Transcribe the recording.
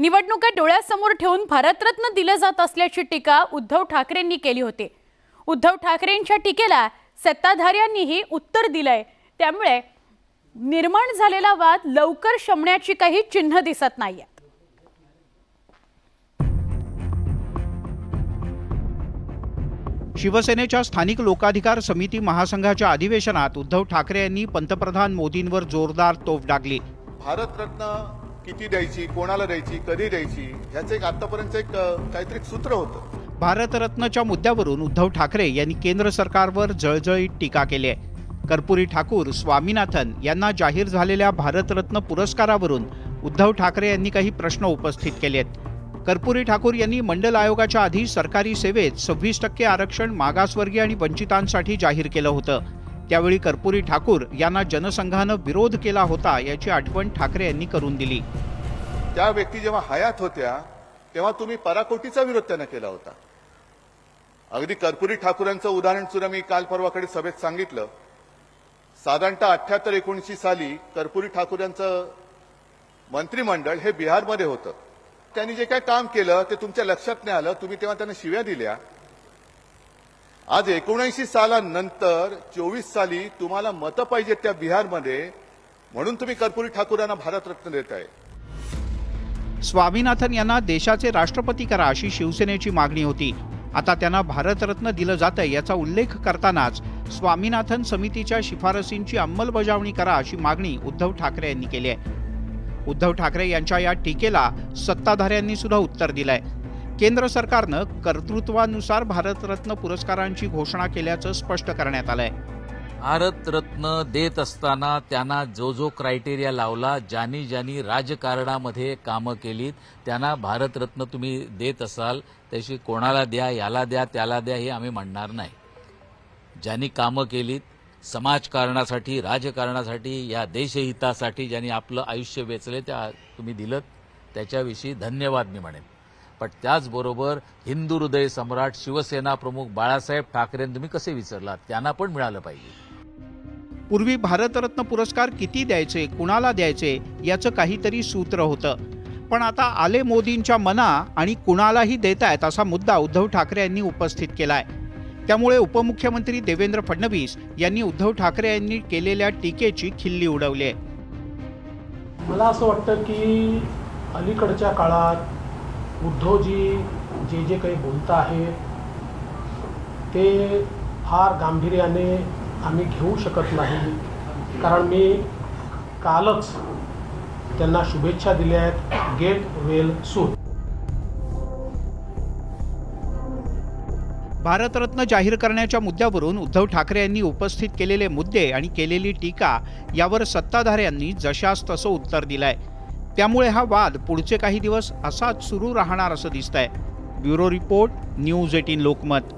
निवडणुका डोळ्यासमोर ठेवून भारतरत्न दिले जात असल्याची टीका उद्धव ठाकरेंनी केली होती। उद्धव ठाकरेंच्या टीकेला सत्ताधाऱ्यांनीही उत्तर दिलंय। त्यामुळे निर्माण झालेला वाद लवकर शमण्याची काही चिन्ह दिसत नाहीयेत। शिवसेनेच्या स्थानिक लोकाधिकार समिती महासंघाच्या अधिवेशनात उद्धव ठाकरे यांनी पंतप्रधान मोदींवर जोरदार तोफ डागली। भारतरत्न किती द्यायची, कोणाला द्यायची, कधी द्यायची याचं एक आतापर्यंत एक काहीतरी सूत्र होतं। भारतरत्नच्या मुद्द्यावरून उद्धव ठाकरे यांनी केंद्र सरकारवर जळजळीत टीका केली आहे। कर्पूरी ठाकूर स्वामीनाथन यांना जाहीर झालेल्या भारतरत्न पुरस्कारावरून उद्धव ठाकरे यांनी काही प्रश्न उपस्थित केले आहेत। कर्पूरी ठाकूर यांनी मंडल आयोगाच्या आधी सरकारी सेवेत 26% आरक्षण मागासवर्गीय आणि वंचितांसाठी जाहीर केलं होतं। त्यावेळी कर्पूरी ठाकूर यांना जनसंघानं विरोध केला होता याची आठवण ठाकरे यांनी करून दिली। त्या व्यक्ती जेव्हा हयात होत्या तेव्हा तुम्ही पराकोटीचा विरोध त्यांना केला होता। अगदी कर्पूरी ठाकूरांचं उदाहरण सुद्धा मी काल परवाकडे सभेत सांगितलं। साधारणतः 78-79 साली कर्पूरी ठाकूर यांचं मंत्रिमंडळ हे बिहारमध्ये होतं। त्यांनी जे काय काम केलं ते तुमच्या लक्षात नाही आलं, तुम्ही तेव्हा त्यांना शिव्या दिल्या। आज 79 सालानंतर 24 साली तुम्हाला मतं पाहिजेत त्या बिहारमध्ये, म्हणून तुम्ही कर्पूरी ठाकूरांना भारतरत्न देताय। स्वामीनाथन यांना देशाचे राष्ट्रपती करा अशी शिवसेनेची मागणी होती। आता त्यांना भारतरत्न दिलं जातं याचा उल्लेख करतानाच स्वामीनाथन समितीच्या शिफारसींची अंमलबजावणी करा अशी मागणी उद्धव ठाकरे यांनी केली आहे। उद्धव ठाकरे यांच्या या टीकेला सत्ताधाऱ्यांनी सुद्धा उत्तर दिलंय। केंद्र सरकारनं कर्तृत्वानुसार भारतरत्न पुरस्कारांची घोषणा केल्याचं स्पष्ट करण्यात आलंय। भारतरत्न देत असताना त्यांना जो क्रायटेरिया लावला, ज्यांनी राजकारणामध्ये कामं केलीत त्यांना भारतरत्न तुम्ही देत असाल, त्याशी कोणाला द्या, याला द्या, त्याला द्या हे आम्ही म्हणणार नाही। ज्यांनी कामं केलीत समाजकारणासाठी, राजकारणासाठी, या देशहितासाठी ज्यांनी आपलं आयुष्य वेचले त्या तुम्ही दिलत, त्याच्याविषयी धन्यवाद मी म्हणेन। पण त्याचबरोबर हिंदू हृदय सम्राट शिवसेना प्रमुख बाळासाहेब ठाकरेंना तुम्ही कसे विसरलात, त्यांना पण मिळालं पाहिजे। पूर्वी भारतरत्न पुरस्कार किती द्यायचे, कुणाला द्यायचे याचं काहीतरी सूत्र होतं, पण आता आले मोदींच्या मना आणि कुणालाही देतायत असा मुद्दा उद्धव ठाकरे यांनी उपस्थित केलाय। त्यामुळे उपमुख्यमंत्री देवेंद्र फडणवीस यांनी उद्धव ठाकरे यांनी केलेल्या टीकेची खिल्ली उडवली आहे। मला असं वाटतं की अलीकडच्या काळात उद्धवजी जे काही बोलत आहेत ते फार गांभीर्याने आम्ही घेऊ शकत नाही, कारण मी कालच त्यांना शुभेच्छा दिल्या आहेत। Get well soon. भारतरत्न जाहीर करण्याच्या मुद्द्यावरून उद्धव ठाकरे यांनी उपस्थित केलेले मुद्दे आणि केलेली टीका यावर सत्ताधाऱ्यांनी जशास तसं उत्तर दिलंय। त्यामुळे हा वाद पुढचे काही दिवस असाच सुरू राहणार असं दिसतंय। Bureau report, news 18 Lokmat.